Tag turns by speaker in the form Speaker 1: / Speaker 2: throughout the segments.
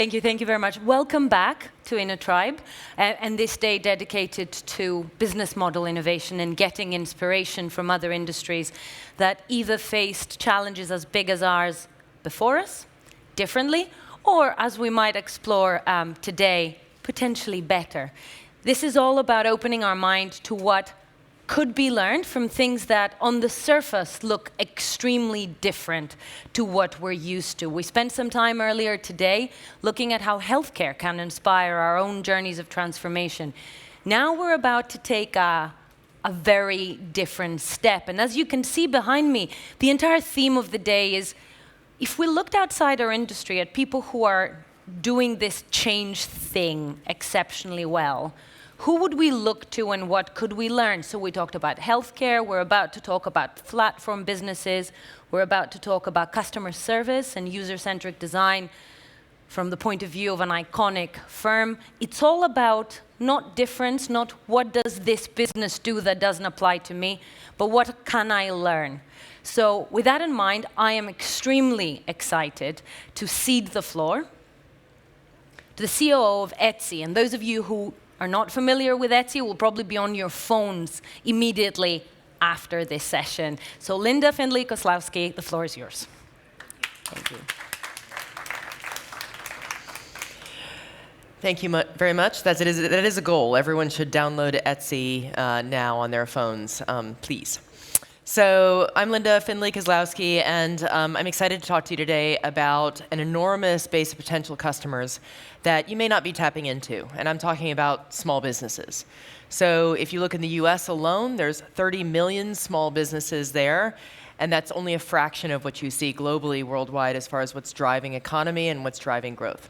Speaker 1: Thank you very much. Welcome back to Inner Tribe, and this day dedicated to business model innovation and getting inspiration from other industries that either faced challenges as big as ours before us, differently, or as we might explore today, potentially better. This is all about opening our mind to what could be learned from things that on the surface look extremely different to what we're used to. We spent some time earlier today looking at how healthcare can inspire our own journeys of transformation. Now we're about to take a very different step. And as you can see behind me, the entire theme of the day is, if we looked outside our industry at people who are doing this change thing exceptionally well, who would we look to and what could we learn? So we talked about healthcare, we're about to talk about platform businesses, we're about to talk about customer service and user-centric design from the point of view of an iconic firm. It's all about not difference, not what does this business do that doesn't apply to me, but what can I learn? So with that in mind, I am extremely excited to cede the floor to the COO of Etsy. And those of you who are not familiar with Etsy will probably be on your phones immediately after this session. So Linda Findlay-Kozlowski, the floor is yours.
Speaker 2: Thank you. Thank you very much. That is a goal. Everyone should download Etsy now on their phones, please. So I'm Linda Findlay-Kozlowski, and I'm excited to talk to you today about an enormous base of potential customers that you may not be tapping into, and I'm talking about small businesses. So if you look in the US alone, there's 30 million small businesses there, and that's only a fraction of what you see globally, worldwide, as far as what's driving economy and what's driving growth.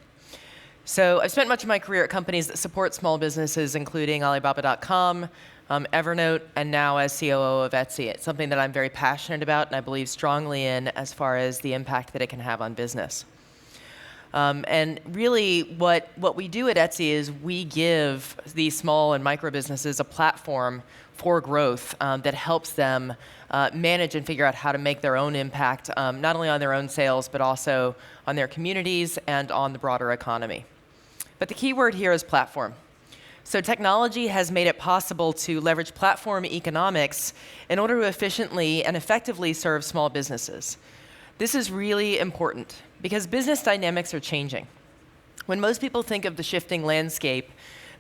Speaker 2: So I've spent much of my career at companies that support small businesses, including Alibaba.com, Evernote, and now as COO of Etsy. It's something that I'm very passionate about and I believe strongly in as far as the impact that it can have on business. And really what we do at Etsy is we give these small and micro businesses a platform for growth that helps them manage and figure out how to make their own impact, not only on their own sales, but also on their communities and on the broader economy. But the key word here is platform. So technology has made it possible to leverage platform economics in order to efficiently and effectively serve small businesses. This is really important because business dynamics are changing. When most people think of the shifting landscape,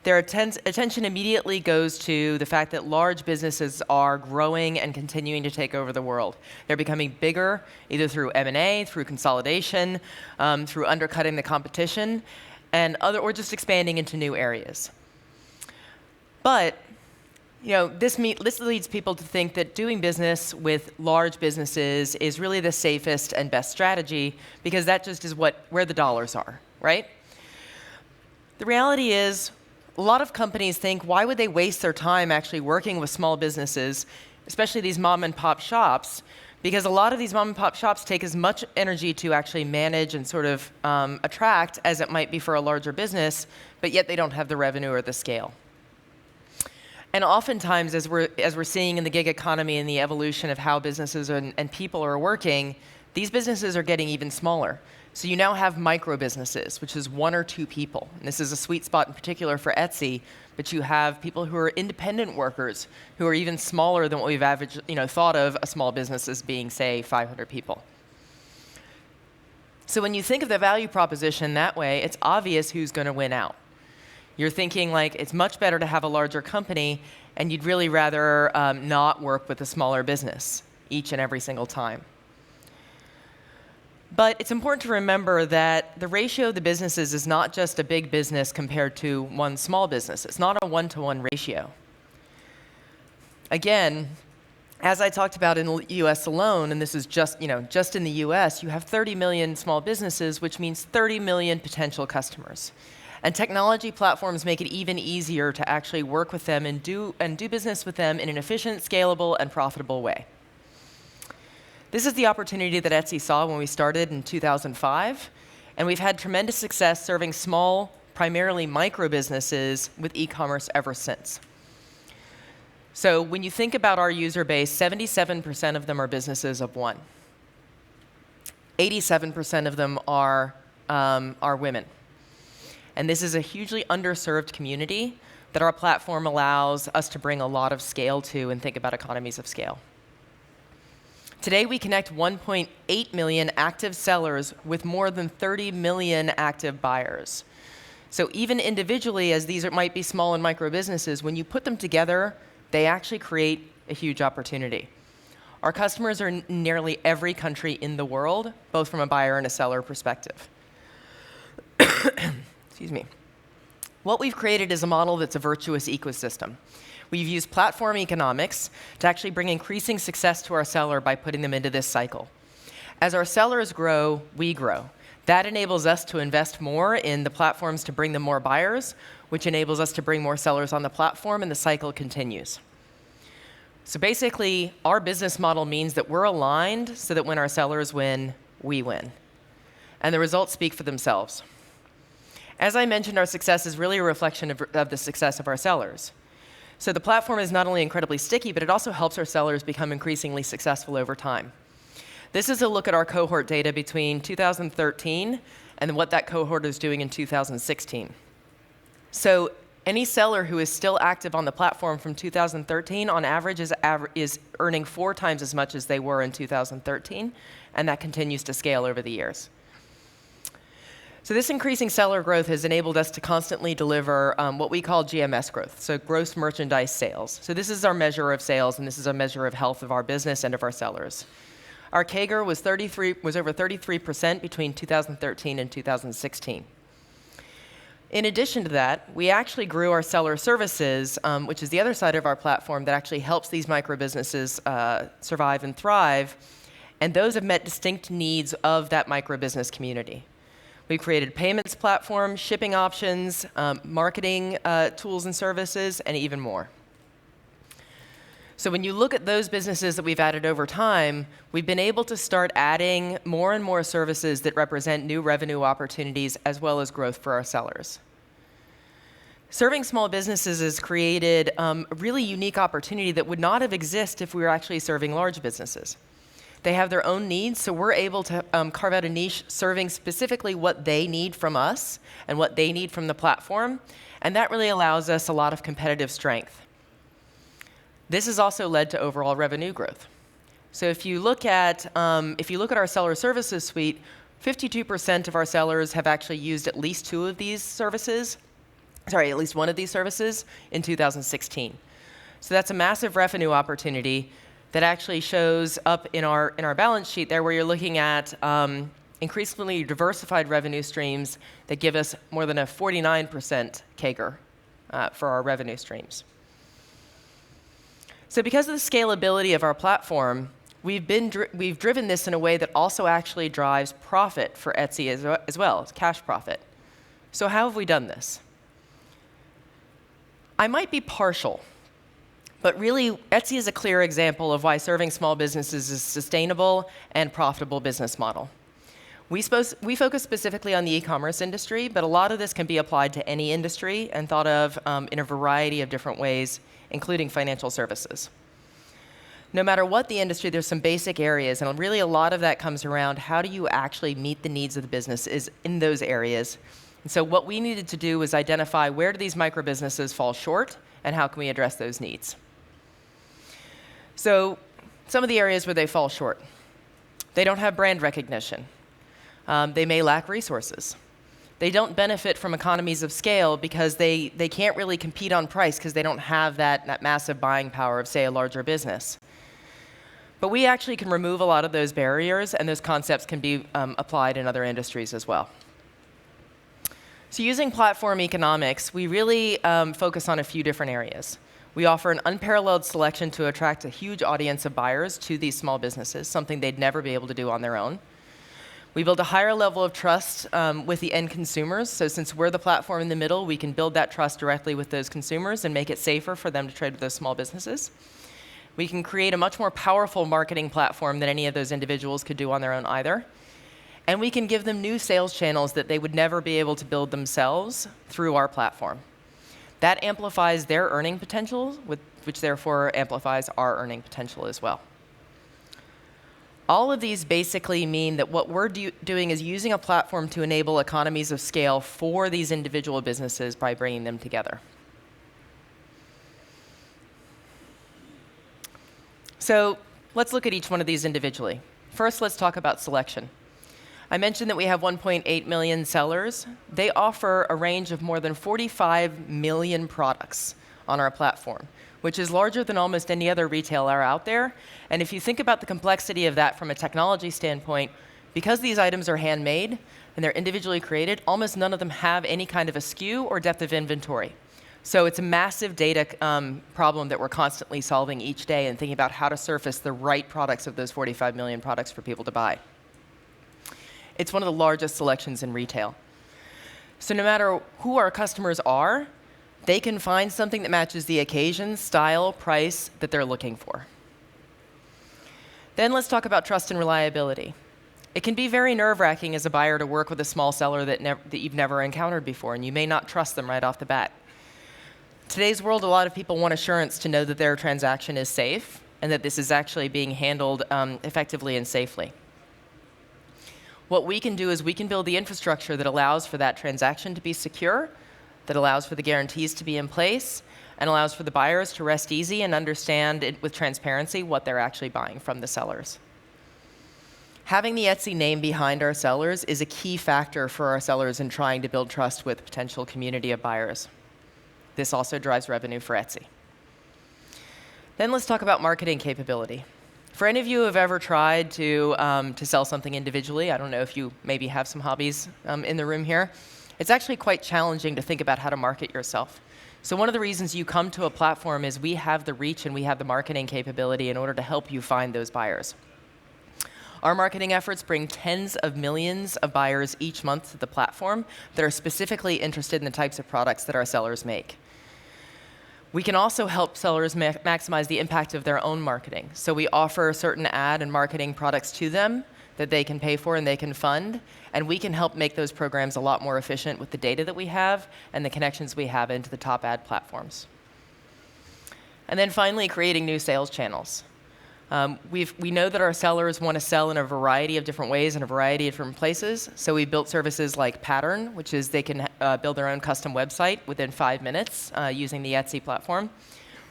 Speaker 2: their attention immediately goes to the fact that large businesses are growing and continuing to take over the world. They're becoming bigger, either through M&A, through consolidation, through undercutting the competition, or just expanding into new areas. But this leads people to think that doing business with large businesses is really the safest and best strategy because that just is where the dollars are, right? The reality is a lot of companies think, why would they waste their time actually working with small businesses, especially these mom and pop shops, because a lot of these mom and pop shops take as much energy to actually manage and sort of attract as it might be for a larger business, but yet they don't have the revenue or the scale. And oftentimes, as we're seeing in the gig economy and the evolution of how businesses and people are working, these businesses are getting even smaller. So you now have micro businesses, which is 1 or 2 people. And this is a sweet spot in particular for Etsy, but you have people who are independent workers who are even smaller than what we've thought of a small business as being, say, 500 people. So when you think of the value proposition that way, it's obvious who's going to win out. You're thinking like it's much better to have a larger company, and you'd really rather not work with a smaller business each and every single time. But it's important to remember that the ratio of the businesses is not just a big business compared to one small business. It's not a 1-to-1 ratio. Again, as I talked about in the US alone, and this is just in the US, you have 30 million small businesses, which means 30 million potential customers. And technology platforms make it even easier to actually work with them and do business with them in an efficient, scalable, and profitable way. This is the opportunity that Etsy saw when we started in 2005, and we've had tremendous success serving small, primarily micro businesses with e-commerce ever since. So when you think about our user base, 77% of them are businesses of one. 87% of them are women. And this is a hugely underserved community that our platform allows us to bring a lot of scale to and think about economies of scale. Today, we connect 1.8 million active sellers with more than 30 million active buyers. So even individually, as these might be small and micro businesses, when you put them together, they actually create a huge opportunity. Our customers are in nearly every country in the world, both from a buyer and a seller perspective. Excuse me. What we've created is a model that's a virtuous ecosystem. We've used platform economics to actually bring increasing success to our seller by putting them into this cycle. As our sellers grow, we grow. That enables us to invest more in the platforms to bring them more buyers, which enables us to bring more sellers on the platform, and the cycle continues. So basically, our business model means that we're aligned so that when our sellers win, we win. And the results speak for themselves. As I mentioned, our success is really a reflection of the success of our sellers. So the platform is not only incredibly sticky, but it also helps our sellers become increasingly successful over time. This is a look at our cohort data between 2013 and what that cohort is doing in 2016. So any seller who is still active on the platform from 2013, on average, is earning 4 times as much as they were in 2013, and that continues to scale over the years. So this increasing seller growth has enabled us to constantly deliver what we call GMS growth, so gross merchandise sales. So this is our measure of sales, and this is a measure of health of our business and of our sellers. Our CAGR was over 33% between 2013 and 2016. In addition to that, we actually grew our seller services, which is the other side of our platform that actually helps these micro businesses survive and thrive, and those have met distinct needs of that micro business community. We've created payments platforms, shipping options, marketing tools and services, and even more. So when you look at those businesses that we've added over time, we've been able to start adding more and more services that represent new revenue opportunities as well as growth for our sellers. Serving small businesses has created a really unique opportunity that would not have existed if we were actually serving large businesses. They have their own needs, so we're able to carve out a niche serving specifically what they need from us and what they need from the platform, and that really allows us a lot of competitive strength. This has also led to overall revenue growth. So if you look at our seller services suite, 52% of our sellers have actually used at least one of these services in 2016. So that's a massive revenue opportunity that actually shows up in our balance sheet there, where you're looking at increasingly diversified revenue streams that give us more than a 49% CAGR for our revenue streams. So because of the scalability of our platform, we've driven this in a way that also actually drives profit for Etsy as well, it's cash profit. So how have we done this? I might be partial, but really, Etsy is a clear example of why serving small businesses is a sustainable and profitable business model. We focus specifically on the e-commerce industry, but a lot of this can be applied to any industry and thought of in a variety of different ways, including financial services. No matter what the industry, there's some basic areas, and really a lot of that comes around how do you actually meet the needs of the business is in those areas. And so what we needed to do was identify where do these micro businesses fall short, and how can we address those needs. So some of the areas where they fall short. They don't have brand recognition. They may lack resources. They don't benefit from economies of scale because they can't really compete on price because they don't have that massive buying power of, say, a larger business. But we actually can remove a lot of those barriers, and those concepts can be applied in other industries as well. So using platform economics, we really focus on a few different areas. We offer an unparalleled selection to attract a huge audience of buyers to these small businesses, something they'd never be able to do on their own. We build a higher level of trust with the end consumers. So since we're the platform in the middle, we can build that trust directly with those consumers and make it safer for them to trade with those small businesses. We can create a much more powerful marketing platform than any of those individuals could do on their own either. And we can give them new sales channels that they would never be able to build themselves through our platform. That amplifies their earning potential, which therefore amplifies our earning potential as well. All of these basically mean that what we're doing is using a platform to enable economies of scale for these individual businesses by bringing them together. So let's look at each one of these individually. First, let's talk about selection. I mentioned that we have 1.8 million sellers. They offer a range of more than 45 million products on our platform, which is larger than almost any other retailer out there. And if you think about the complexity of that from a technology standpoint, because these items are handmade and they're individually created, almost none of them have any kind of a SKU or depth of inventory. So it's a massive data problem that we're constantly solving each day and thinking about how to surface the right products of those 45 million products for people to buy. It's one of the largest selections in retail. So no matter who our customers are, they can find something that matches the occasion, style, price that they're looking for. Then let's talk about trust and reliability. It can be very nerve-wracking as a buyer to work with a small seller that you've never encountered before, and you may not trust them right off the bat. Today's world, a lot of people want assurance to know that their transaction is safe and that this is actually being handled effectively and safely. What we can do is we can build the infrastructure that allows for that transaction to be secure, that allows for the guarantees to be in place, and allows for the buyers to rest easy and understand with transparency what they're actually buying from the sellers. Having the Etsy name behind our sellers is a key factor for our sellers in trying to build trust with potential community of buyers. This also drives revenue for Etsy. Then let's talk about marketing capability. For any of you who have ever tried to sell something individually, I don't know if you maybe have some hobbies in the room here, it's actually quite challenging to think about how to market yourself. So one of the reasons you come to a platform is we have the reach and we have the marketing capability in order to help you find those buyers. Our marketing efforts bring tens of millions of buyers each month to the platform that are specifically interested in the types of products that our sellers make. We can also help sellers maximize the impact of their own marketing. So we offer certain ad and marketing products to them that they can pay for and they can fund, and we can help make those programs a lot more efficient with the data that we have and the connections we have into the top ad platforms. And then finally, creating new sales channels. We know that our sellers want to sell in a variety of different ways in a variety of different places, so we built services like Pattern, which is they can build their own custom website within 5 minutes using the Etsy platform.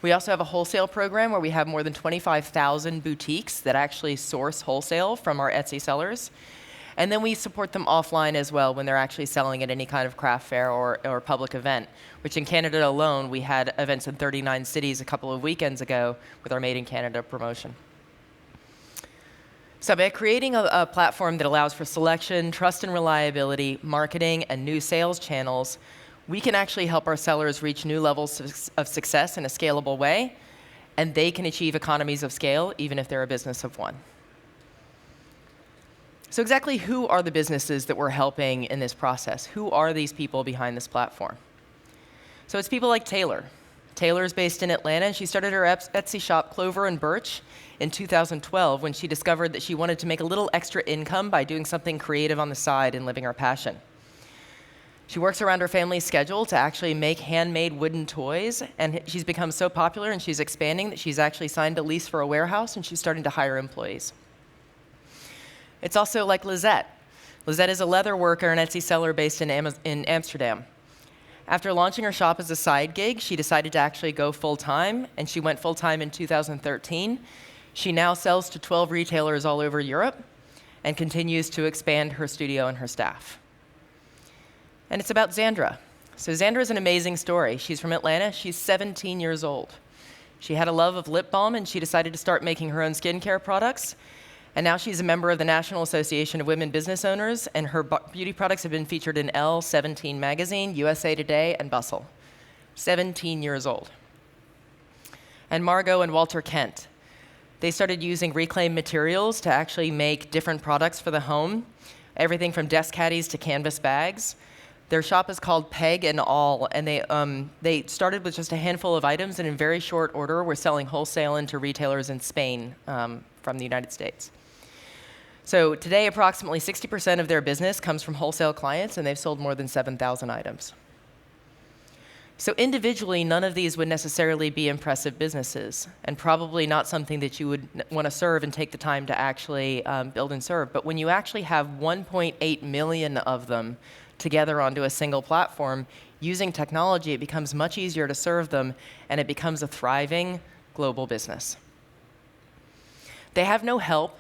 Speaker 2: We also have a wholesale program where we have more than 25,000 boutiques that actually source wholesale from our Etsy sellers. And then we support them offline as well when they're actually selling at any kind of craft fair or public event, which in Canada alone, we had events in 39 cities a couple of weekends ago with our Made in Canada promotion. So by creating a platform that allows for selection, trust and reliability, marketing, and new sales channels, we can actually help our sellers reach new levels of success in a scalable way, and they can achieve economies of scale even if they're a business of one. So exactly who are the businesses that we're helping in this process? Who are these people behind this platform? So it's people like Taylor. Taylor's based in Atlanta, and she started her Etsy shop, Clover and Birch, in 2012 when she discovered that she wanted to make a little extra income by doing something creative on the side and living her passion. She works around her family's schedule to actually make handmade wooden toys, and she's become so popular and she's expanding that she's actually signed a lease for a warehouse and she's starting to hire employees. It's also like Lizette. Lizette is a leather worker and Etsy seller based in Amsterdam. After launching her shop as a side gig, she decided to actually go full-time, and she went full-time in 2013. She now sells to 12 retailers all over Europe and continues to expand her studio and her staff. And it's about Xandra. So Xandra is an amazing story. She's from Atlanta. She's 17 years old. She had a love of lip balm, and she decided to start making her own skincare products. And now she's a member of the National Association of Women Business Owners, and her beauty products have been featured in Elle, 17 Magazine, USA Today, and Bustle. 17 years old. And Margot and Walter Kent. They started using reclaimed materials to actually make different products for the home, everything from desk caddies to canvas bags. Their shop is called Peg and All, and they started with just a handful of items, and in very short order, we're selling wholesale into retailers in Spain from the United States. So today, approximately 60% of their business comes from wholesale clients, and they've sold more than 7,000 items. So individually, none of these would necessarily be impressive businesses, and probably not something that you would want to serve and take the time to actually build and serve. But when you actually have 1.8 million of them together onto a single platform, using technology, it becomes much easier to serve them, and it becomes a thriving global business. They have no help.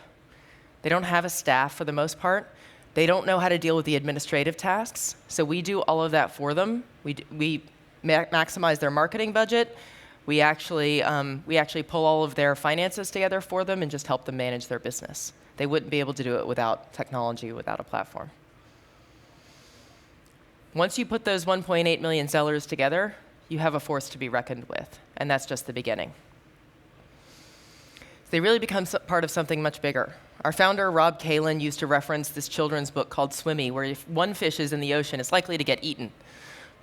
Speaker 2: They don't have a staff for the most part. They don't know how to deal with the administrative tasks, so we do all of that for them. We maximize their marketing budget. We actually pull all of their finances together for them and just help them manage their business. They wouldn't be able to do it without technology, without a platform. Once you put those 1.8 million sellers together, you have a force to be reckoned with, and that's just the beginning. They really become part of something much bigger. Our founder, Rob Kalin, used to reference this children's book called Swimmy, where if one fish is in the ocean, it's likely to get eaten.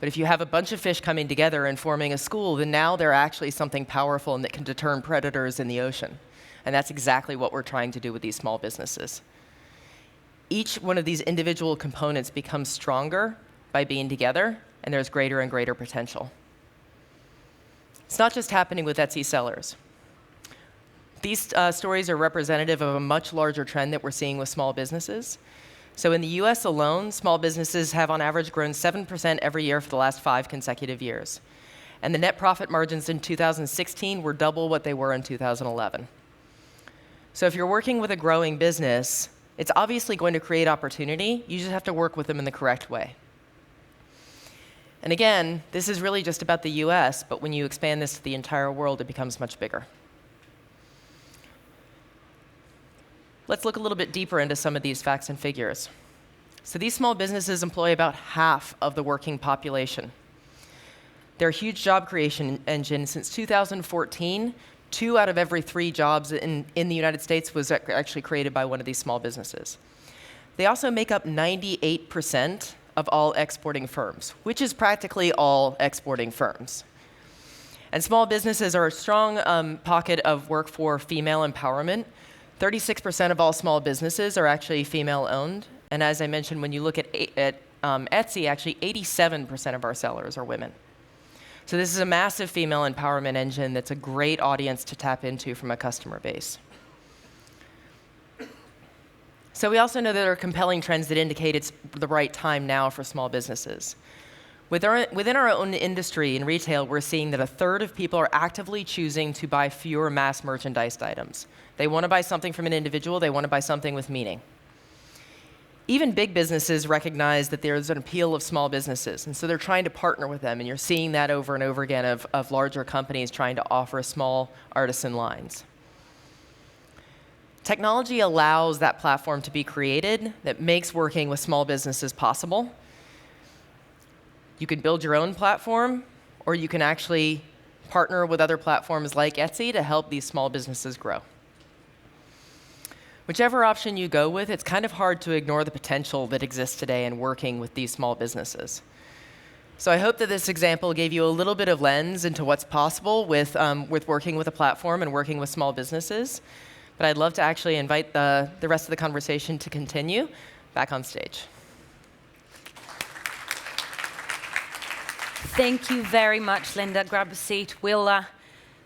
Speaker 2: But if you have a bunch of fish coming together and forming a school, then now they're actually something powerful and that can deter predators in the ocean. And that's exactly what we're trying to do with these small businesses. Each one of these individual components becomes stronger by being together, and there's greater and greater potential. It's not just happening with Etsy sellers. These stories are representative of a much larger trend that we're seeing with small businesses. So in the US alone, small businesses have on average grown 7% every year for the last 5 consecutive years. And the net profit margins in 2016 were double what they were in 2011. So if you're working with a growing business, it's obviously going to create opportunity. You just have to work with them in the correct way. And again, this is really just about the US, but when you expand this to the entire world, it becomes much bigger. Let's look a little bit deeper into some of these facts and figures. So these small businesses employ about half of the working population. They're a huge job creation engine. Since 2014, 2 out of every 3 jobs in the United States was actually created by one of these small businesses. They also make up 98% of all exporting firms, which is practically all exporting firms. And small businesses are a strong pocket of work for female empowerment. 36% of all small businesses are actually female-owned. And as I mentioned, when you look at Etsy, actually 87% of our sellers are women. So this is a massive female empowerment engine that's a great audience to tap into from a customer base. So we also know that there are compelling trends that indicate it's the right time now for small businesses. Within our own industry in retail, we're seeing that 1/3 of people are actively choosing to buy fewer mass merchandised items. They want to buy something from an individual. They want to buy something with meaning. Even big businesses recognize that there's an appeal of small businesses, and so they're trying to partner with them, and you're seeing that over and over again of larger companies trying to offer small artisan lines. Technology allows that platform to be created that makes working with small businesses possible. You can build your own platform, or you can actually partner with other platforms like Etsy to help these small businesses grow. Whichever option you go with, it's kind of hard to ignore the potential that exists today in working with these small businesses. So I hope that this example gave you a little bit of lens into what's possible with working with a platform and working with small businesses. But I'd love to actually invite the rest of the conversation to continue back on stage.
Speaker 1: Thank you very much, Linda. Grab a seat.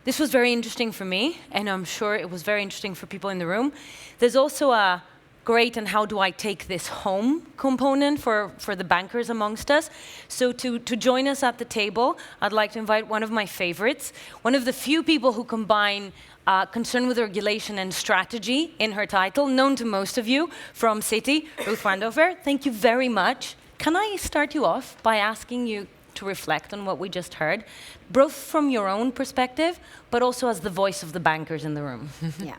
Speaker 1: This was very interesting for me, and I'm sure it was very interesting for people in the room. There's also a great and how do I take this home component for the bankers amongst us. So to join us at the table, I'd like to invite one of my favorites, one of the few people who combine concern with regulation and strategy in her title, known to most of you from Citi, Ruth Wandover. Thank you very much. Can I start you off by asking you to reflect on what we just heard, both from your own perspective, but also as the voice of the bankers in the room?
Speaker 3: Yeah.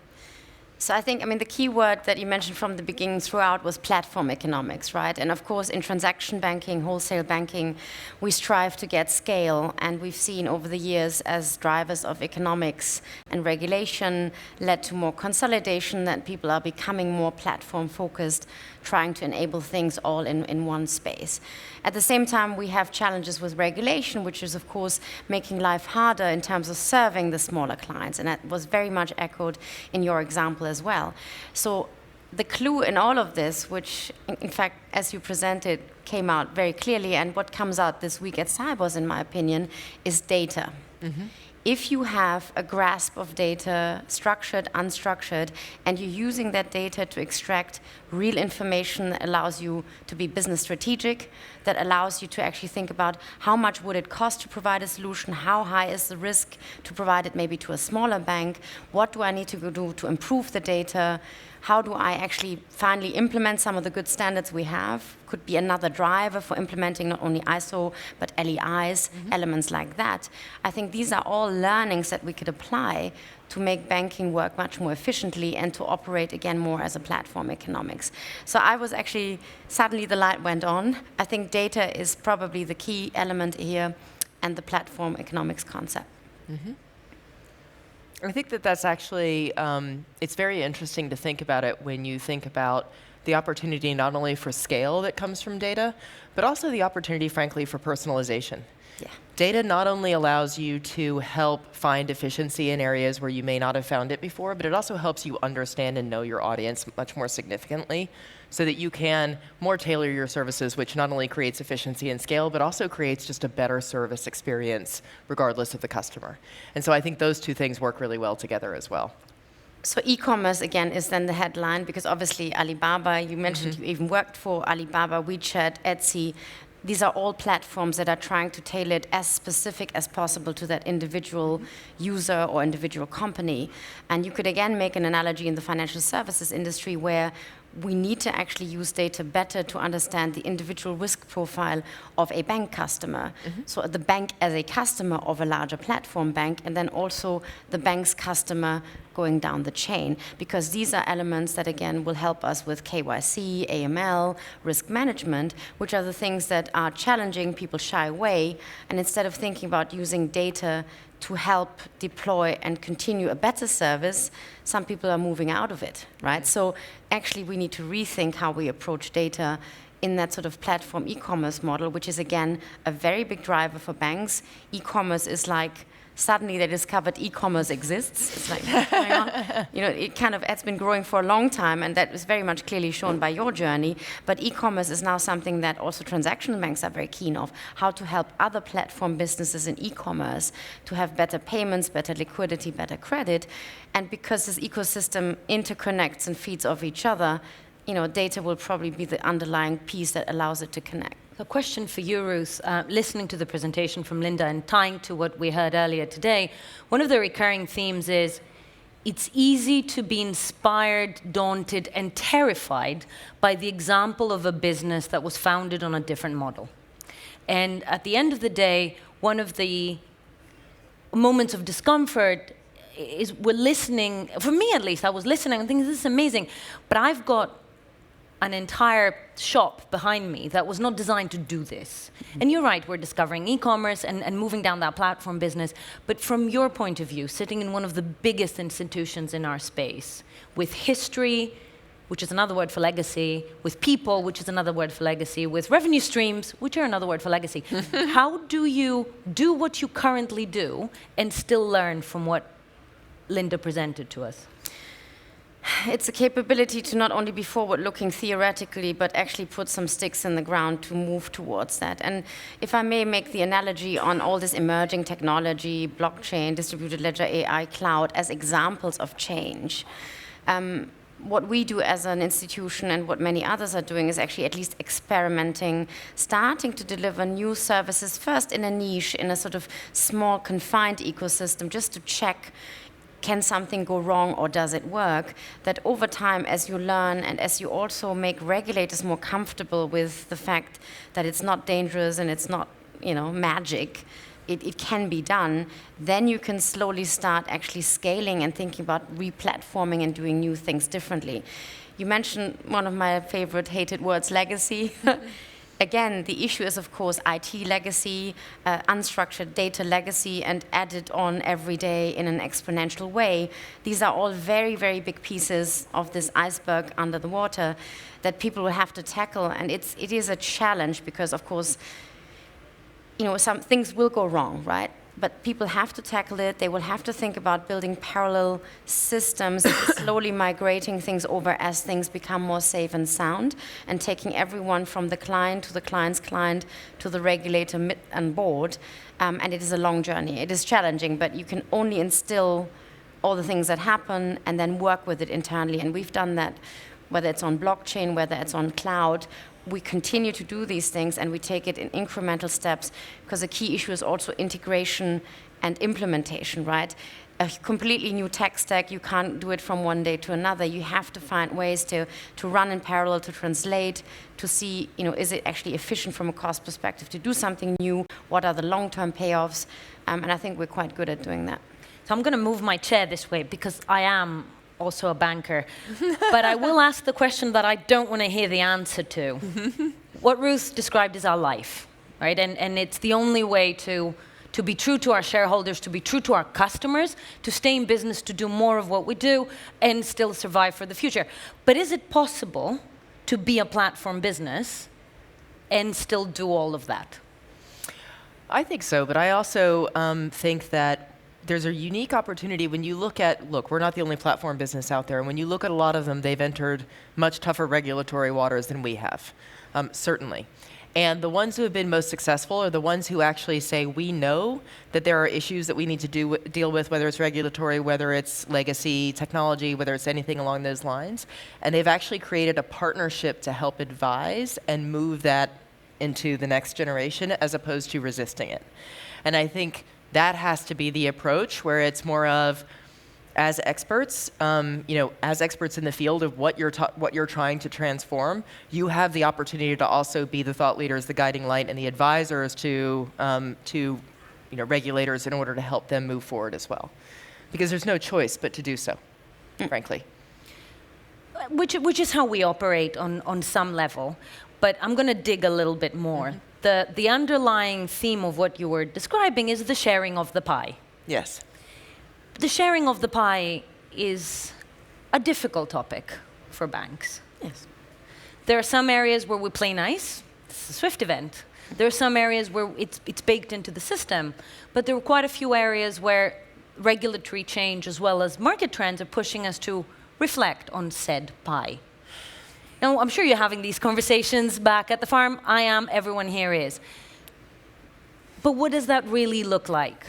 Speaker 3: So I think, the key word that you mentioned from the beginning throughout was platform economics, right? And of course, in transaction banking, wholesale banking, we strive to get scale. And we've seen over the years as drivers of economics and regulation led to more consolidation, that people are becoming more platform focused, trying to enable things all in one space. At the same time, we have challenges with regulation, which is, of course, making life harder in terms of serving the smaller clients. And that was very much echoed in your example as well. So the clue in all of this, which in fact, as you presented, came out very clearly, and what comes out this week at Cybos, in my opinion, is data. If you have a grasp of data, structured, unstructured, and you're using that data to extract real information that allows you to be business strategic, that allows you to actually think about how much would it cost to provide a solution, how high is the risk to provide it maybe to a smaller bank, what do I need to do to improve the data, how do I actually finally implement some of the good standards we have? Could be another driver for implementing not only ISO, but LEIs, elements like that. I think these are all learnings that we could apply to make banking work much more efficiently and to operate again more as a platform economics. So I was actually, suddenly the light went on. I think data is probably the key element here and the platform economics concept.
Speaker 2: I think that that's actually, it's very interesting to think about it when you think about the opportunity not only for scale that comes from data, but also the opportunity, frankly, for personalization.
Speaker 3: Yeah.
Speaker 2: Data not only allows you to help find efficiency in areas where you may not have found it before, but it also helps you understand and know your audience much more significantly so that you can more tailor your services, which not only creates efficiency and scale, but also creates just a better service experience regardless of the customer. And so I think those two things work really well together as well.
Speaker 3: So e-commerce, again, is then the headline, because obviously Alibaba, you mentioned you even worked for Alibaba, WeChat, Etsy. These are all platforms that are trying to tailor it as specific as possible to that individual user or individual company. And you could again make an analogy in the financial services industry where we need to actually use data better to understand the individual risk profile of a bank customer. So the bank as a customer of a larger platform bank, and then also the bank's customer going down the chain, because these are elements that, again, will help us with KYC, AML, risk management, which are the things that are challenging, people shy away, and instead of thinking about using data to help deploy and continue a better service, some people are moving out of it, right? So actually we need to rethink how we approach data in that sort of platform e-commerce model, which is, again, a very big driver for banks. E-commerce is like, suddenly they discovered e-commerce exists. It's like, hang on. You know, it's been growing for a long time, and that is very much clearly shown by your journey. But e-commerce is now something that also transactional banks are very keen of, how to help other platform businesses in e-commerce to have better payments, better liquidity, better credit. And because this ecosystem interconnects and feeds off each other, you know, data will probably be the underlying piece that allows it to connect.
Speaker 1: A question for you, Ruth. Listening to the presentation from Linda and tying to what we heard earlier today, one of the recurring themes is it's easy to be inspired, daunted, and terrified by the example of a business that was founded on a different model. And at the end of the day, one of the moments of discomfort is we're listening, for me at least, I was listening and thinking, this is amazing, but I've got an entire shop behind me that was not designed to do this. And you're right, we're discovering e-commerce and moving down that platform business. But from your point of view, sitting in one of the biggest institutions in our space, with history, which is another word for legacy, with people, which is another word for legacy, with revenue streams, which are another word for legacy, how do you do what you currently do and still learn from what Linda presented to us?
Speaker 3: It's a capability to not only be forward-looking theoretically, but actually put some sticks in the ground to move towards that. And if I may make the analogy on all this emerging technology, blockchain, distributed ledger, AI, cloud, as examples of change, what we do as an institution and what many others are doing is actually at least experimenting, starting to deliver new services, first in a niche, in a sort of small, confined ecosystem, just to check, can something go wrong or does it work? That over time, as you learn and as you also make regulators more comfortable with the fact that it's not dangerous and it's not, you know, magic, it can be done, then you can slowly start actually scaling and thinking about re-platforming and doing new things differently. You mentioned one of my favorite hated words, legacy. Again, the issue is, of course, IT legacy, unstructured data legacy, and added on every day in an exponential way. These are all very, very big pieces of this iceberg under the water that people will have to tackle. And it is a challenge because, of course, you know, some things will go wrong, right? but people have to tackle it. They will have to think about building parallel systems, slowly migrating things over as things become more safe and sound, and taking everyone from the client to the client's client to the regulator on board. And it is a long journey. It is challenging, but you can only instill all the things that happen and then work with it internally. And we've done that, whether it's on blockchain, whether it's on cloud. We continue to do these things, and we take it in incremental steps, because the key issue is also integration and implementation, right? A completely new tech stack, you can't do it from one day to another. You have to find ways to run in parallel, to translate, to see, is it actually efficient from a cost perspective to do something new? What are the long-term payoffs? And I think we're quite good at doing that.
Speaker 1: So I'm going to move my chair this way, because I am also a banker. But I will ask the question that I don't want to hear the answer to. What Ruth described is our life, right? And it's the only way to be true to our shareholders, to be true to our customers, to stay in business, to do more of what we do, and still survive for the future. But is it possible to be a platform business and still do all of that?
Speaker 2: I think so, but I also think that there's a unique opportunity when you look, we're not the only platform business out there, and when you look at a lot of them, they've entered much tougher regulatory waters than we have, certainly. And the ones who have been most successful are the ones who actually say, we know that there are issues that we need to deal with, whether it's regulatory, whether it's legacy technology, whether it's anything along those lines. And they've actually created a partnership to help advise and move that into the next generation, as opposed to resisting it. And I think that has to be the approach, where it's more of, as experts, as experts in the field of what you're trying to transform, you have the opportunity to also be the thought leaders, the guiding light, and the advisors to regulators in order to help them move forward as well, because there's no choice but to do so, frankly.
Speaker 1: Which is how we operate on some level, but I'm going to dig a little bit more. The underlying theme of what you were describing is the sharing of the pie.
Speaker 2: Yes.
Speaker 1: The sharing of the pie is a difficult topic for banks.
Speaker 3: Yes.
Speaker 1: There are some areas where we play nice. It's a SWIFT event. There are some areas where it's baked into the system, but there are quite a few areas where regulatory change as well as market trends are pushing us to reflect on said pie. Now, I'm sure you're having these conversations back at the farm. I am. Everyone here is. But what does that really look like?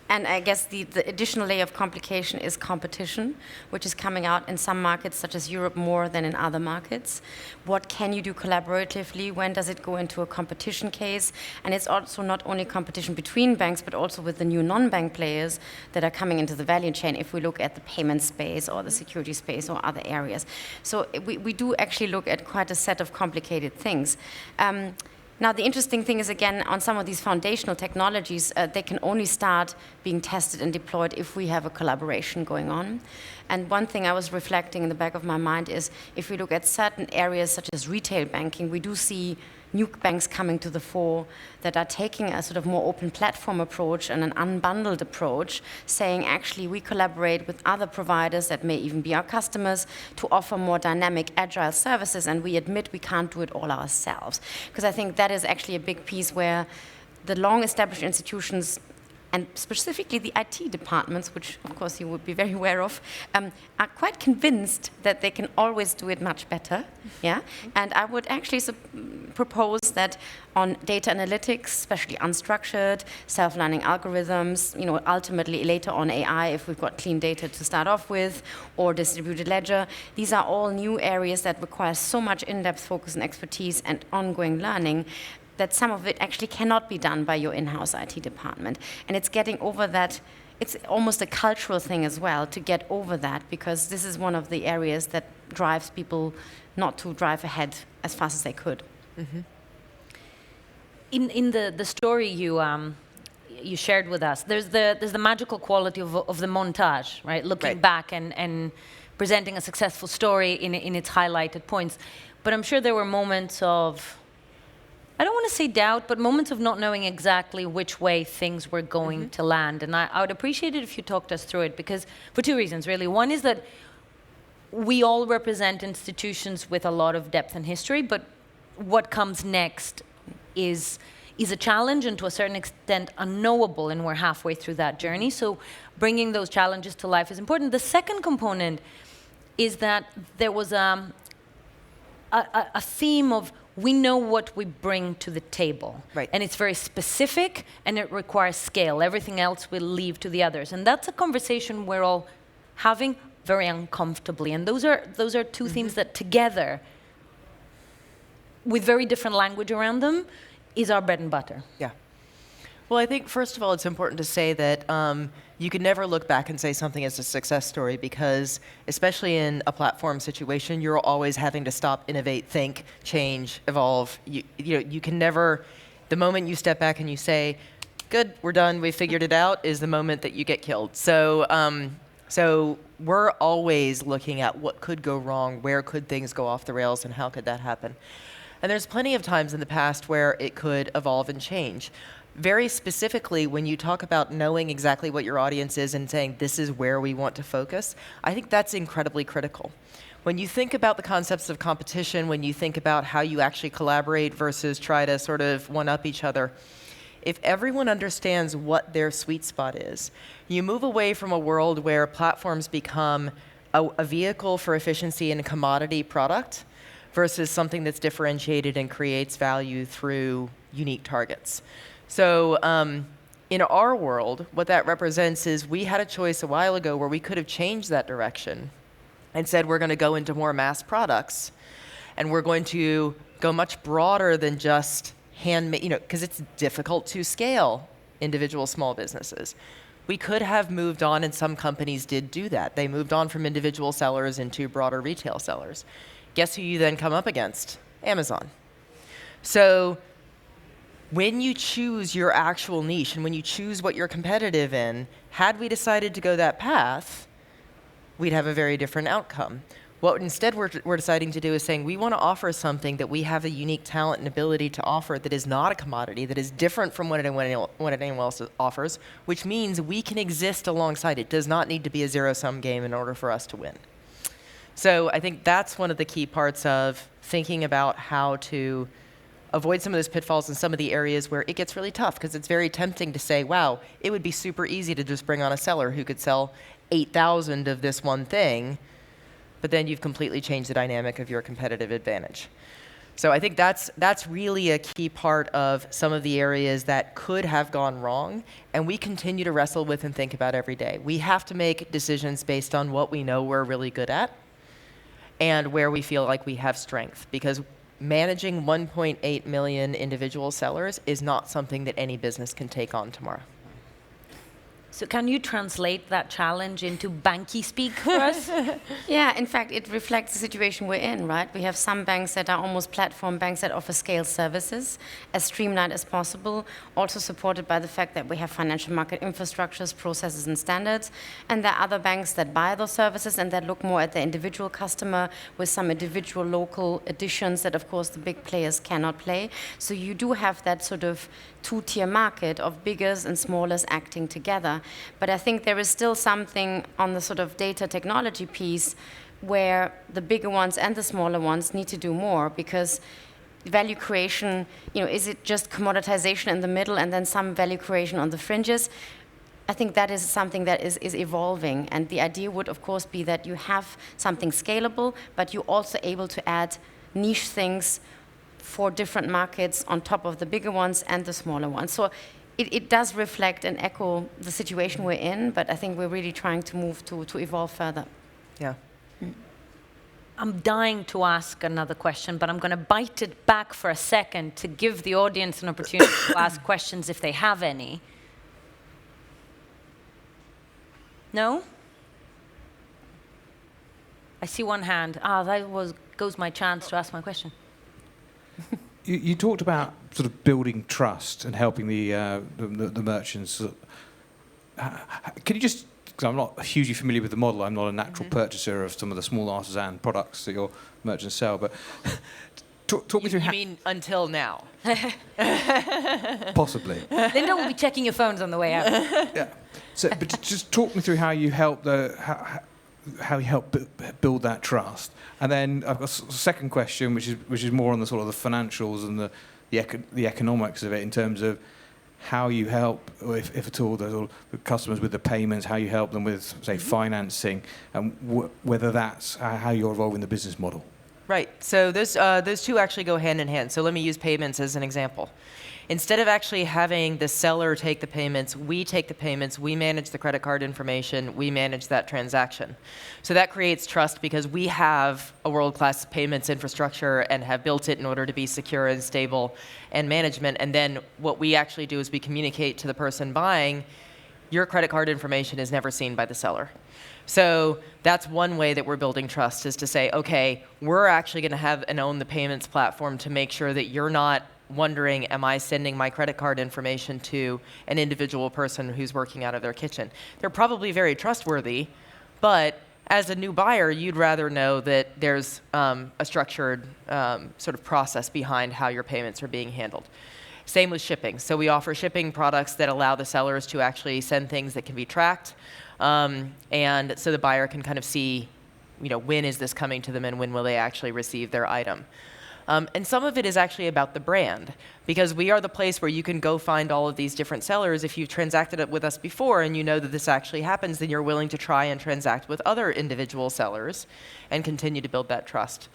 Speaker 3: And I guess the additional layer of complication is competition, which is coming out in some markets, such as Europe, more than in other markets. What can you do collaboratively? When does it go into a competition case? And it's also not only competition between banks, but also with the new non-bank players that are coming into the value chain, if we look at the payment space or the security space or other areas. So we do actually look at quite a set of complicated things. Now, the interesting thing is, again, on some of these foundational technologies, they can only start being tested and deployed if we have a collaboration going on. And one thing I was reflecting in the back of my mind is, if we look at certain areas such as retail banking, we do see new banks coming to the fore that are taking a sort of more open platform approach and an unbundled approach, saying, actually, we collaborate with other providers that may even be our customers to offer more dynamic, agile services, and we admit we can't do it all ourselves. Because I think that is actually a big piece where the long-established institutions, and specifically the IT departments, which of course you would be very aware of, are quite convinced that they can always do it much better. Yeah? And I would actually propose that on data analytics, especially unstructured, self-learning algorithms, ultimately later on AI, if we've got clean data to start off with, or distributed ledger, these are all new areas that require so much in-depth focus and expertise and ongoing learning, that some of it actually cannot be done by your in-house IT department. And it's getting over that. It's almost a cultural thing as well to get over that, because this is one of the areas that drives people not to drive ahead as fast as they could.
Speaker 2: Mm-hmm.
Speaker 1: In the story you shared with us, there's the magical quality of the montage, right? Looking back and presenting a successful story in its highlighted points. But I'm sure there were moments of, I don't want to say doubt, but moments of not knowing exactly which way things were going to land. And I would appreciate it if you talked us through it, because for two reasons, really. One is that we all represent institutions with a lot of depth and history, but what comes next is is a challenge and to a certain extent unknowable, and we're halfway through that journey. So bringing those challenges to life is important. The second component is that there was a theme of we know what we bring to the table.
Speaker 2: Right.
Speaker 1: And it's very specific and it requires scale. Everything else we'll leave to the others. And that's a conversation we're all having very uncomfortably. And those are two themes that together, with very different language around them, is our bread and butter.
Speaker 2: Yeah. Well, I think, first of all, it's important to say that you can never look back and say something is a success story because, especially in a platform situation, you're always having to stop, innovate, think, change, evolve. You can never, the moment you step back and you say, good, we're done, we figured it out, is the moment that you get killed. So, so we're always looking at what could go wrong, where could things go off the rails, and how could that happen. And there's plenty of times in the past where it could evolve and change. Very specifically, when you talk about knowing exactly what your audience is and saying this is where we want to focus, I think that's incredibly critical. When you think about the concepts of competition, when you think about how you actually collaborate versus try to sort of one-up each other, if everyone understands what their sweet spot is, you move away from a world where platforms become a vehicle for efficiency and a commodity product versus something that's differentiated and creates value through unique targets. So in our world, what that represents is we had a choice a while ago where we could have changed that direction and said we're going to go into more mass products and we're going to go much broader than just handmade, because it's difficult to scale individual small businesses. We could have moved on, and some companies did do that. They moved on from individual sellers into broader retail sellers. Guess who you then come up against? Amazon. So when you choose your actual niche and when you choose what you're competitive in, had we decided to go that path, we'd have a very different outcome. What instead we're deciding to do is saying we want to offer something that we have a unique talent and ability to offer that is not a commodity, that is different from what anyone else offers, which means we can exist alongside. It does not need to be a zero-sum game in order for us to win. So I think that's one of the key parts of thinking about how to avoid some of those pitfalls in some of the areas where it gets really tough, because it's very tempting to say, wow, it would be super easy to just bring on a seller who could sell 8,000 of this one thing, but then you've completely changed the dynamic of your competitive advantage. So I think that's really a key part of some of the areas that could have gone wrong, and we continue to wrestle with and think about every day. We have to make decisions based on what we know we're really good at and where we feel like we have strength, because managing 1.8 million individual sellers is not something that any business can take on tomorrow.
Speaker 1: So can you translate that challenge into banky speak for us?
Speaker 3: Yeah, in fact, it reflects the situation we're in, right? We have some banks that are almost platform banks that offer scale services as streamlined as possible, also supported by the fact that we have financial market infrastructures, processes, and standards. And there are other banks that buy those services and that look more at the individual customer with some individual local additions that, of course, the big players cannot play. So you do have that sort of two-tier market of biggers and smallers acting together. But I think there is still something on the sort of data technology piece where the bigger ones and the smaller ones need to do more, because value creation, is it just commoditization in the middle and then some value creation on the fringes? I think that is something that is evolving. And the idea would, of course, be that you have something scalable, but you're also able to add niche things for different markets on top of the bigger ones and the smaller ones. So it does reflect and echo the situation we're in, but I think we're really trying to move to evolve further.
Speaker 2: Yeah.
Speaker 1: I'm dying to ask another question, but I'm going to bite it back for a second to give the audience an opportunity to ask questions if they have any. No? I see one hand. Goes my chance to ask my question.
Speaker 4: You talked about sort of building trust and helping the merchants. Can you just, because I'm not hugely familiar with the model, I'm not a natural purchaser of some of the small artisan products that your merchants sell, but talk me through how...
Speaker 2: You mean until now?
Speaker 4: Possibly.
Speaker 1: Linda will be checking your phones on the way out.
Speaker 4: Yeah. So, but just talk me through how you help how you help build that trust. And then I've got a second question, which is more on the sort of the financials and the economics of it in terms of how you help, or if at all, the customers with the payments, how you help them with, say, financing, and whether that's how you're evolving the business model.
Speaker 2: Right. So those two actually go hand in hand. So let me use payments as an example. Instead of actually having the seller take the payments, we take the payments, we manage the credit card information, we manage that transaction. So that creates trust because we have a world-class payments infrastructure and have built it in order to be secure and stable and management. And then what we actually do is we communicate to the person buying, your credit card information is never seen by the seller. So that's one way that we're building trust, is to say, okay, we're actually going to have and own the payments platform to make sure that you're not wondering, am I sending my credit card information to an individual person who's working out of their kitchen? They're probably very trustworthy, but as a new buyer, you'd rather know that there's a structured sort of process behind how your payments are being handled. Same with shipping. So we offer shipping products that allow the sellers to actually send things that can be tracked, and so the buyer can kind of see, when is this coming to them and when will they actually receive their item. And some of it is actually about the brand, because we are the place where you can go find all of these different sellers. If you've transacted it with us before and you know that this actually happens, then you're willing to try and transact with other individual sellers and continue to build that trust.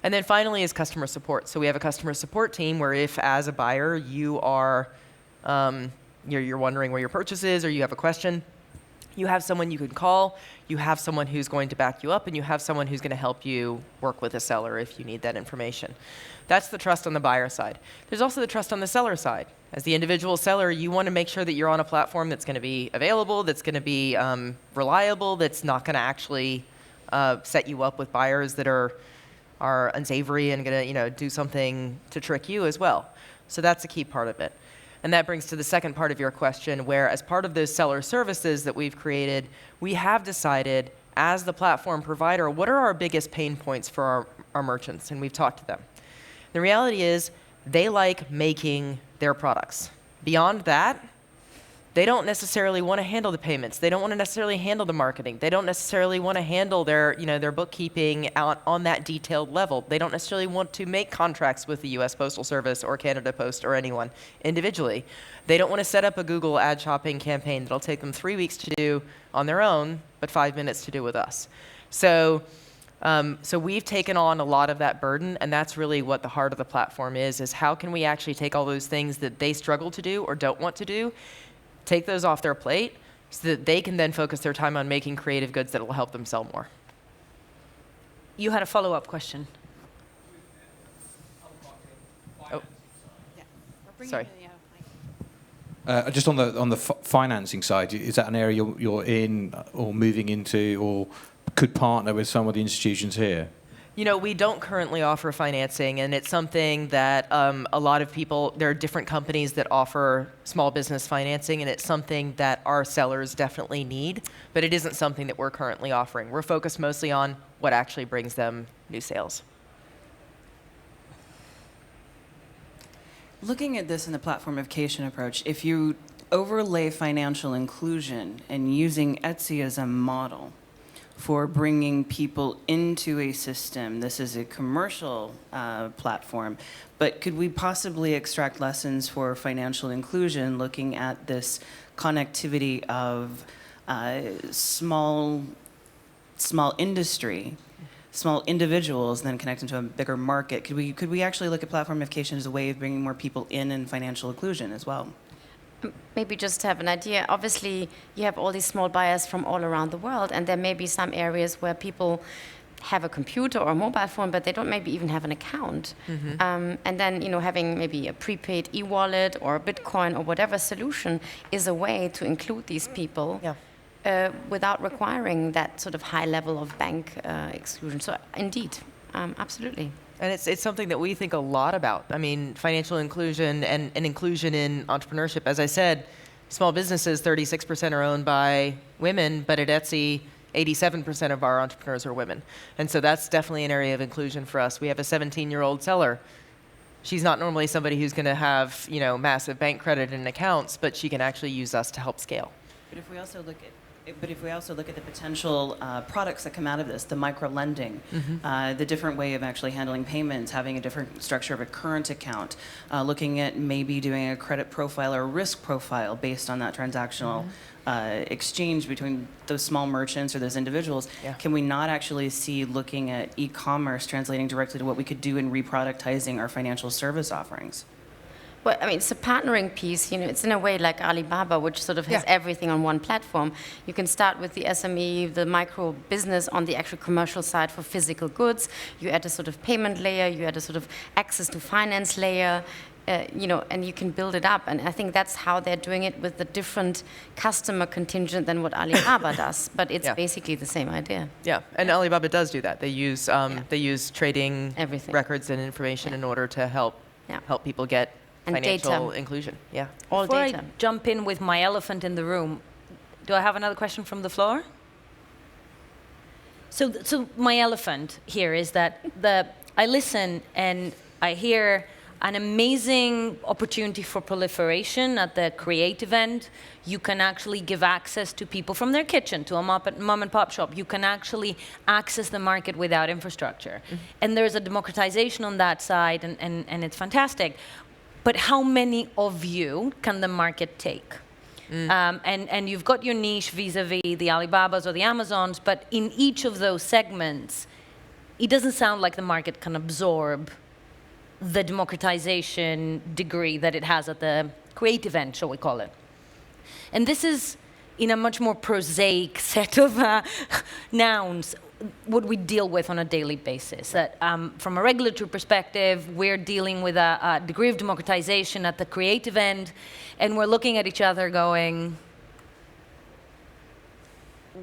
Speaker 2: And then finally is customer support. So we have a customer support team where if, as a buyer, you are you're wondering where your purchase is or you have a question, you have someone you can call, you have someone who's going to back you up, and you have someone who's going to help you work with a seller if you need that information. That's the trust on the buyer side. There's also the trust on the seller side. As the individual seller, you want to make sure that you're on a platform that's going to be available, that's going to be reliable, that's not going to actually set you up with buyers that are unsavory and going to do something to trick you as well. So that's a key part of it. And that brings to the second part of your question, where as part of those seller services that we've created, we have decided, as the platform provider, what are our biggest pain points for our merchants? And we've talked to them. The reality is, they like making their products. Beyond that, they don't necessarily want to handle the payments. They don't want to necessarily handle the marketing. They don't necessarily want to handle their bookkeeping on that detailed level. They don't necessarily want to make contracts with the US Postal Service or Canada Post or anyone individually. They don't want to set up a Google ad shopping campaign that'll take them 3 weeks to do on their own, but 5 minutes to do with us. So we've taken on a lot of that burden, and that's really what the heart of the platform is how can we actually take all those things that they struggle to do or don't want to do, take those off their plate so that they can then focus their time on making creative goods that will help them sell more.
Speaker 1: You had a follow-up question.
Speaker 2: Oh, sorry.
Speaker 4: Just on the financing side, is that an area you're in or moving into, or could partner with some of the institutions here?
Speaker 2: We don't currently offer financing, and it's something that a lot of people, there are different companies that offer small business financing, and it's something that our sellers definitely need, but it isn't something that we're currently offering. We're focused mostly on what actually brings them new sales.
Speaker 5: Looking at this in the platformification approach, if you overlay financial inclusion and using Etsy as a model for bringing people into a system. This is a commercial platform, but could we possibly extract lessons for financial inclusion looking at this connectivity of small industry, small individuals, then connect into a bigger market? Could we actually look at platformification as a way of bringing more people in financial inclusion as well?
Speaker 3: Maybe just to have an idea, obviously you have all these small buyers from all around the world, and there may be some areas where people have a computer or a mobile phone, but they don't maybe even have an account. Mm-hmm. And then having maybe a prepaid e-wallet or a Bitcoin or whatever solution is a way to include these people. Yeah. Without requiring that sort of high level of bank exclusion. So indeed, absolutely.
Speaker 2: And it's something that we think a lot about. I mean, financial inclusion and inclusion in entrepreneurship. As I said, small businesses, 36% are owned by women, but at Etsy, 87% of our entrepreneurs are women. And so that's definitely an area of inclusion for us. We have a 17-year-old seller. She's not normally somebody who's going to have, massive bank credit and accounts, but she can actually use us to help scale.
Speaker 5: But if we also look at But if we also look at the potential products that come out of this, the micro-lending, the different way of actually handling payments, having a different structure of a current account, looking at maybe doing a credit profile or a risk profile based on that transactional exchange between those small merchants or those individuals, can we not actually see looking at e-commerce translating directly to what we could do in reproductizing our financial service offerings?
Speaker 3: Well, I mean, it's a partnering piece. You know, it's in a way like Alibaba, which sort of has everything on one platform. You can start with the SME, the micro business on the actual commercial side for physical goods. You add a sort of payment layer. You add a sort of access to finance layer. You know, and you can build it up. And I think that's how they're doing it with the different customer contingent than what Alibaba does. But it's basically the same idea.
Speaker 2: Yeah, and Alibaba does do that. They use trading
Speaker 3: Everything.
Speaker 2: records and information in order to help people get
Speaker 3: And
Speaker 2: financial
Speaker 3: data.
Speaker 2: inclusion. Yeah.
Speaker 3: All
Speaker 1: Before
Speaker 3: data.
Speaker 1: I jump in with my elephant in the room, do I have another question from the floor? So my elephant here is that I listen and I hear an amazing opportunity for proliferation at the creative end. You can actually give access to people from their kitchen to a mom and pop shop. You can actually access the market without infrastructure. And there's a democratization on that side, and it's fantastic. But how many of you can the market take? And you've got your niche vis-a-vis the Alibabas or the Amazons, but in each of those segments, it doesn't sound like the market can absorb the democratization degree that it has at the creative end, shall we call it. And this is, in a much more prosaic set of nouns, what we deal with on a daily basis. That, from a regulatory perspective, we're dealing with a degree of democratization at the creative end, and we're looking at each other going,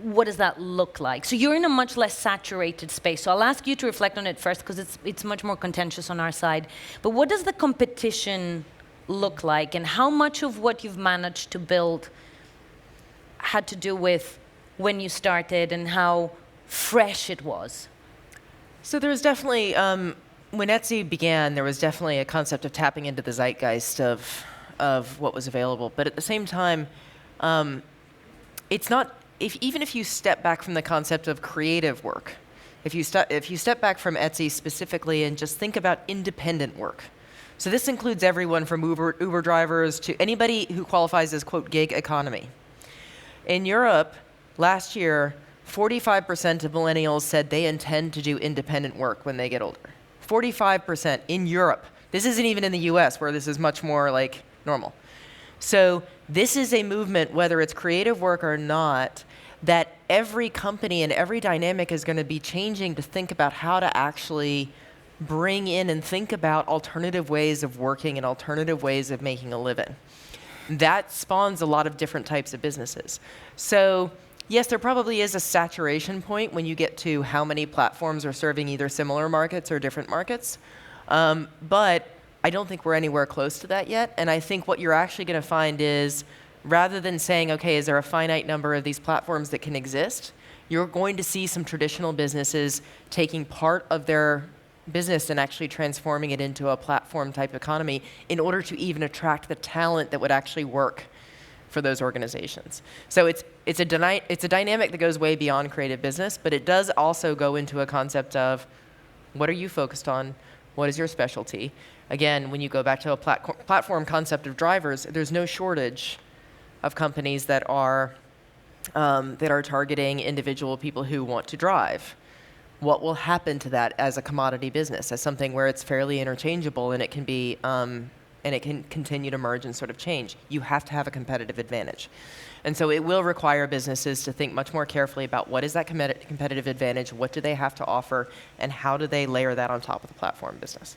Speaker 1: what does that look like? So you're in a much less saturated space. So I'll ask you to reflect on it first, because it's much more contentious on our side. But what does the competition look like, and how much of what you've managed to build had to do with when you started and how fresh it was?
Speaker 2: So there was definitely, when Etsy began, there was definitely a concept of tapping into the zeitgeist of what was available. But at the same time, it's not, even if you step back from the concept of creative work, if you step back from Etsy specifically and just think about independent work. So this includes everyone from Uber drivers to anybody who qualifies as, quote, gig economy. In Europe, last year, 45% of millennials said they intend to do independent work when they get older. 45% in Europe. This isn't even in the US, where this is much more like normal. So this is a movement, whether it's creative work or not, that every company and every dynamic is going to be changing to think about how to actually bring in and think about alternative ways of working and alternative ways of making a living. That spawns a lot of different types of businesses. So yes, there probably is a saturation point when you get to how many platforms are serving either similar markets or different markets. But I don't think we're anywhere close to that yet. And I think what you're actually going to find is, rather than saying, okay, is there a finite number of these platforms that can exist, you're going to see some traditional businesses taking part of their business and actually transforming it into a platform type economy in order to even attract the talent that would actually work for those organizations. So it's a dynamic that goes way beyond creative business, but it does also go into a concept of, what are you focused on? What is your specialty? Again, when you go back to a platform concept of drivers, there's no shortage of companies that are targeting individual people who want to drive. What will happen to that as a commodity business, as something where it's fairly interchangeable and it can be, and it can continue to merge and sort of change? You have to have a competitive advantage. And so it will require businesses to think much more carefully about what is that competitive advantage, what do they have to offer, and how do they layer that on top of the platform business?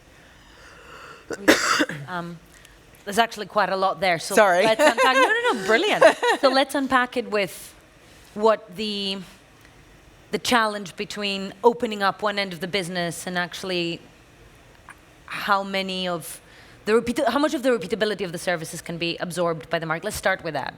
Speaker 1: There's actually quite a lot there. So
Speaker 2: Sorry.
Speaker 1: Let's unpack. No, brilliant. So let's unpack it with what the challenge between opening up one end of the business and actually how much of the repeatability of the services can be absorbed by the market. Let's start with that.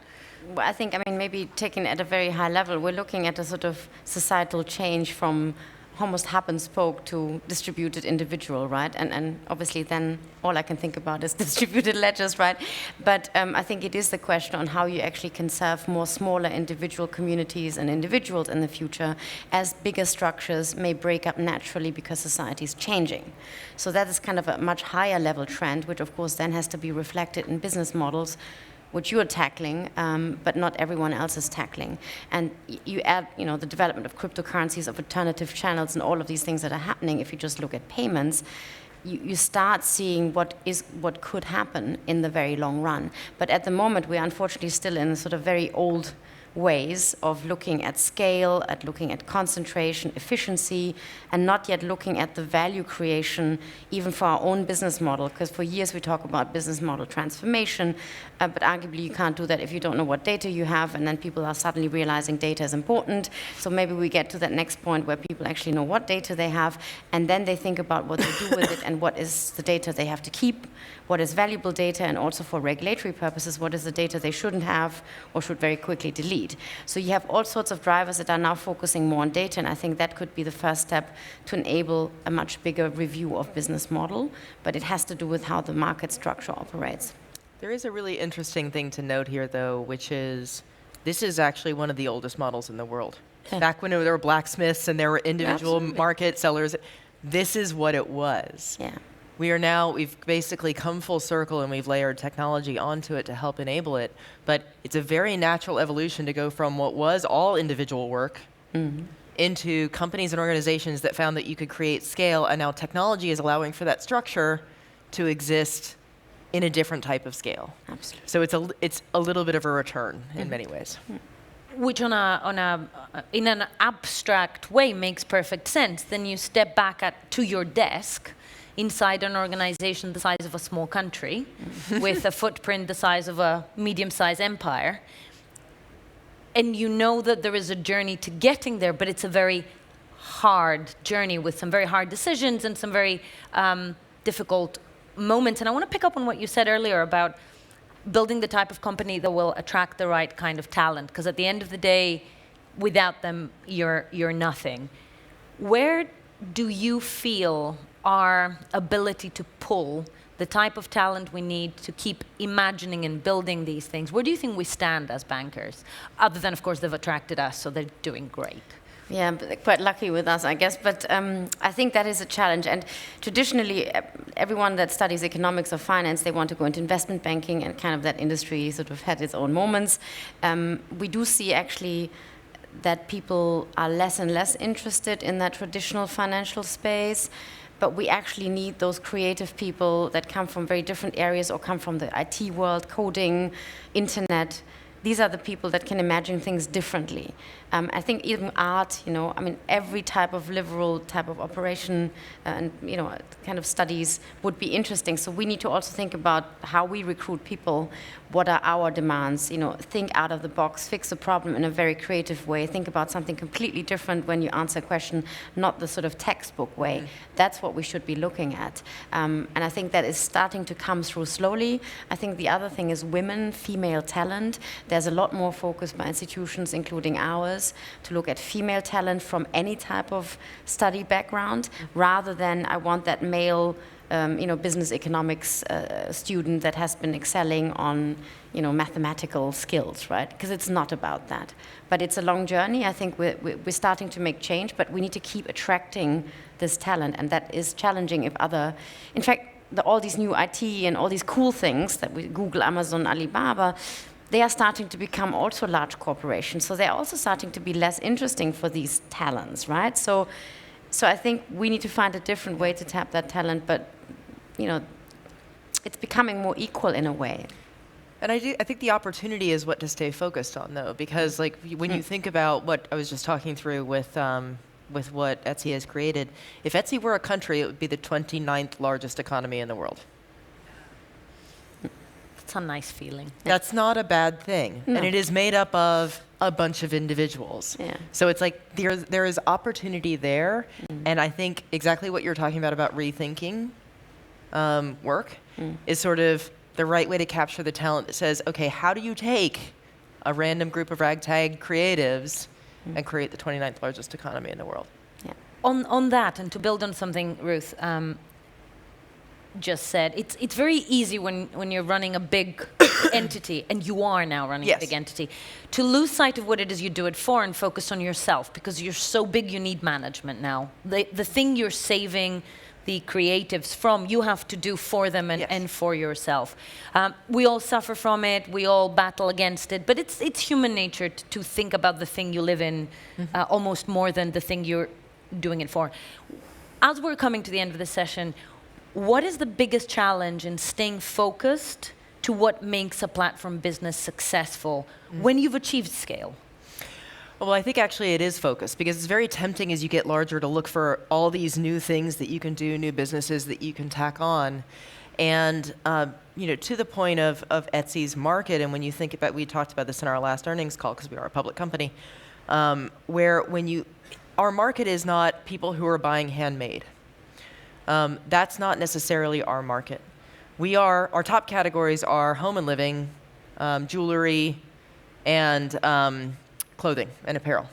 Speaker 3: Well, I think, maybe taken at a very high level, we're looking at a sort of societal change from almost hub and spoke to distributed individual, right? And obviously then all I can think about is distributed ledgers, right? But I think it is the question on how you actually can serve more smaller individual communities and individuals in the future, as bigger structures may break up naturally because society is changing. So that is kind of a much higher level trend, which of course then has to be reflected in business models, which you are tackling, but not everyone else is tackling. And you add, the development of cryptocurrencies, of alternative channels, and all of these things that are happening. If you just look at payments, you start seeing what could happen in the very long run. But at the moment, we are unfortunately still in sort of very old ways of looking at scale, at looking at concentration, efficiency, and not yet looking at the value creation even for our own business model. Because for years we talk about business model transformation, but arguably you can't do that if you don't know what data you have, and then people are suddenly realizing data is important. So maybe we get to that next point where people actually know what data they have, and then they think about what they do with it and what is the data they have to keep, what is valuable data, and also for regulatory purposes, what is the data they shouldn't have or should very quickly delete. So you have all sorts of drivers that are now focusing more on data, and I think that could be the first step to enable a much bigger review of business model, but it has to do with how the market structure operates.
Speaker 2: There is a really interesting thing to note here, though, which is this is actually one of the oldest models in the world.
Speaker 3: Yeah.
Speaker 2: Back when there were blacksmiths and there were individual
Speaker 3: Absolutely.
Speaker 2: market sellers, this is what it was.
Speaker 3: Yeah.
Speaker 2: We've basically come full circle and we've layered technology onto it to help enable it. But it's a very natural evolution to go from what was all individual work into companies and organizations that found that you could create scale, and now technology is allowing for that structure to exist in a different type of scale.
Speaker 3: Absolutely.
Speaker 2: So it's a little bit of a return in many ways.
Speaker 1: Which in an abstract way makes perfect sense. Then you step back to your desk inside an organization the size of a small country with a footprint the size of a medium-sized empire. And you know that there is a journey to getting there, but it's a very hard journey with some very hard decisions and some very difficult moments. And I want to pick up on what you said earlier about building the type of company that will attract the right kind of talent, because at the end of the day, without them, you're nothing. Where do you feel our ability to pull the type of talent we need to keep imagining and building these things? Where do you think we stand as bankers? Other than, of course, they've attracted us, so they're doing great.
Speaker 3: Yeah, but they're quite lucky with us, I guess. But I think that is a challenge. And traditionally, everyone that studies economics or finance, they want to go into investment banking, and kind of that industry sort of had its own moments. We do see actually that people are less and less interested in that traditional financial space. But we actually need those creative people that come from very different areas or come from the IT world, coding, internet. These are the people that can imagine things differently. I think even art, every type of liberal type of operation and, kind of studies would be interesting. So we need to also think about how we recruit people. What are our demands? Think out of the box, fix a problem in a very creative way. Think about something completely different when you answer a question, not the sort of textbook way. That's what we should be looking at. And I think that is starting to come through slowly. I think the other thing is women, female talent. There's a lot more focus by institutions, including ours, to look at female talent from any type of study background, rather than I want that male business economics student that has been excelling on mathematical skills, right? Because it's not about that. But it's a long journey. I think we're starting to make change, but we need to keep attracting this talent, and that is challenging in fact, all these new IT and all these cool things that Google, Amazon, Alibaba, they are starting to become also large corporations. So they're also starting to be less interesting for these talents, right? So I think we need to find a different way to tap that talent, but it's becoming more equal in a way.
Speaker 2: And I think the opportunity is what to stay focused on, though, because when you think about what I was just talking through with what Etsy has created, if Etsy were a country, it would be the 29th largest economy in the world.
Speaker 1: It's a nice feeling.
Speaker 2: That's not a bad thing.
Speaker 3: No.
Speaker 2: And it is made up of a bunch of individuals.
Speaker 3: Yeah.
Speaker 2: So it's like there is opportunity there. And I think exactly what you're talking about rethinking work is sort of the right way to capture the talent that says, okay, how do you take a random group of ragtag creatives and create the 29th largest economy in the world?
Speaker 3: Yeah.
Speaker 1: On that, and to build on something Ruth just said, it's very easy when you're running a big entity, and you are now running a big entity, to lose sight of what it is you do it for and focus on yourself, because you're so big you need management now. The thing you're saving the creatives from, you have to do for them and for yourself. We all suffer from it, we all battle against it, but it's human nature to think about the thing you live in almost more than the thing you're doing it for. As we're coming to the end of the session, what is the biggest challenge in staying focused to what makes a platform business successful when you've achieved scale?
Speaker 2: Well, I think actually it is focus, because it's very tempting as you get larger to look for all these new things that you can do, new businesses that you can tack on. And to the point of Etsy's market, and when you think about, we talked about this in our last earnings call because we are a public company, where our market is not people who are buying handmade. That's not necessarily our market. Our top categories are home and living, jewelry, and clothing and apparel.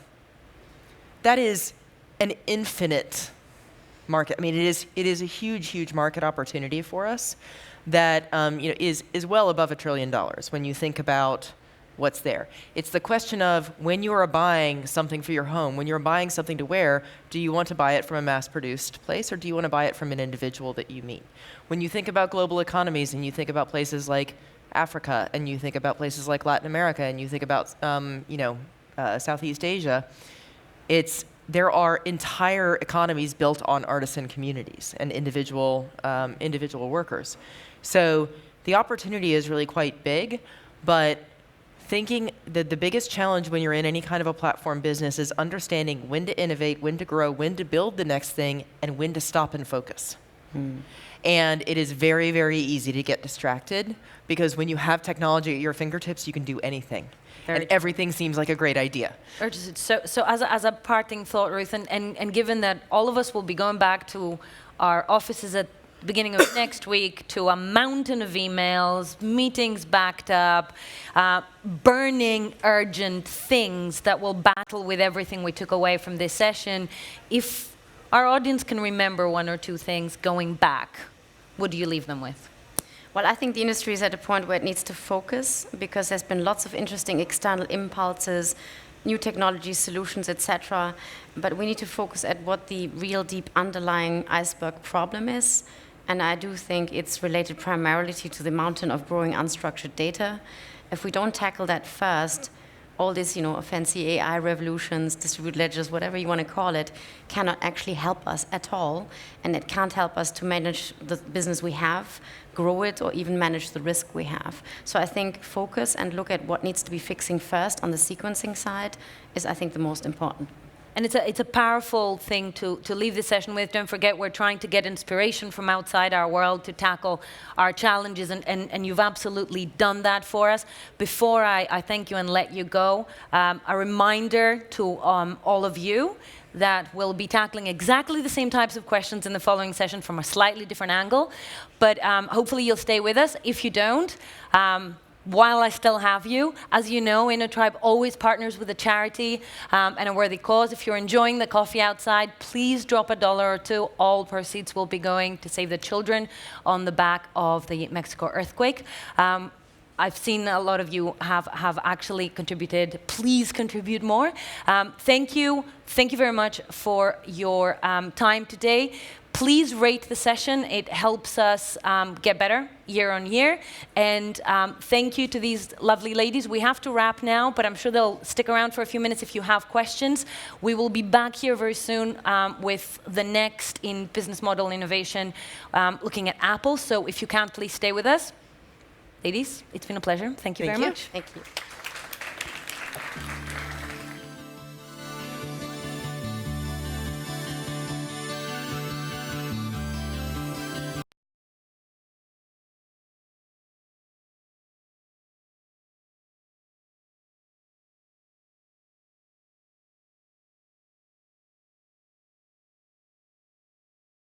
Speaker 2: That is an infinite market. I mean, it is a huge, huge market opportunity for us that is well above $1 trillion when you think about what's there. It's the question of, when you are buying something for your home, when you're buying something to wear, do you want to buy it from a mass-produced place, or do you want to buy it from an individual that you meet? When you think about global economies and you think about places like Africa, and you think about places like Latin America, and you think about Southeast Asia, there are entire economies built on artisan communities and individual workers. So the opportunity is really quite big, but thinking that the biggest challenge when you're in any kind of a platform business is understanding when to innovate, when to grow, when to build the next thing, and when to stop and focus. And it is very, very easy to get distracted, because when you have technology at your fingertips, you can do anything. And everything seems like a great idea.
Speaker 1: So as a parting thought, Ruth, and given that all of us will be going back to our offices at the beginning of next week, to a mountain of emails, meetings backed up, burning urgent things that will battle with everything we took away from this session, if our audience can remember one or two things going back, what do you leave them with?
Speaker 3: Well, I think the industry is at a point where it needs to focus, because there's been lots of interesting external impulses, new technology solutions, etc. But we need to focus at what the real deep underlying iceberg problem is. And I do think it's related primarily to the mountain of growing unstructured data. If we don't tackle that first, all these, fancy AI revolutions, distributed ledgers, whatever you want to call it, cannot actually help us at all. And it can't help us to manage the business we have, grow it, or even manage the risk we have. So I think focus and look at what needs to be fixing first on the sequencing side is, I think, the most important.
Speaker 1: And it's a powerful thing to leave this session with. Don't forget, we're trying to get inspiration from outside our world to tackle our challenges, and you've absolutely done that for us. Before I thank you and let you go, a reminder to all of you that we'll be tackling exactly the same types of questions in the following session from a slightly different angle. But hopefully you'll stay with us. If you don't, while I still have you, as you know, InnoTribe always partners with a charity and a worthy cause. If you're enjoying the coffee outside, please drop $1 or $2. All proceeds will be going to save the children on the back of the Mexico earthquake. I've seen a lot of you have actually contributed. Please contribute more. Thank you very much for your time today. Please rate the session. It helps us get better year on year. And thank you to these lovely ladies. We have to wrap now, but I'm sure they'll stick around for a few minutes if you have questions. We will be back here very soon with the next in business model innovation, looking at Apple. So if you can, please stay with us. Ladies, it's been a pleasure. Thank you very much.
Speaker 3: Thank you.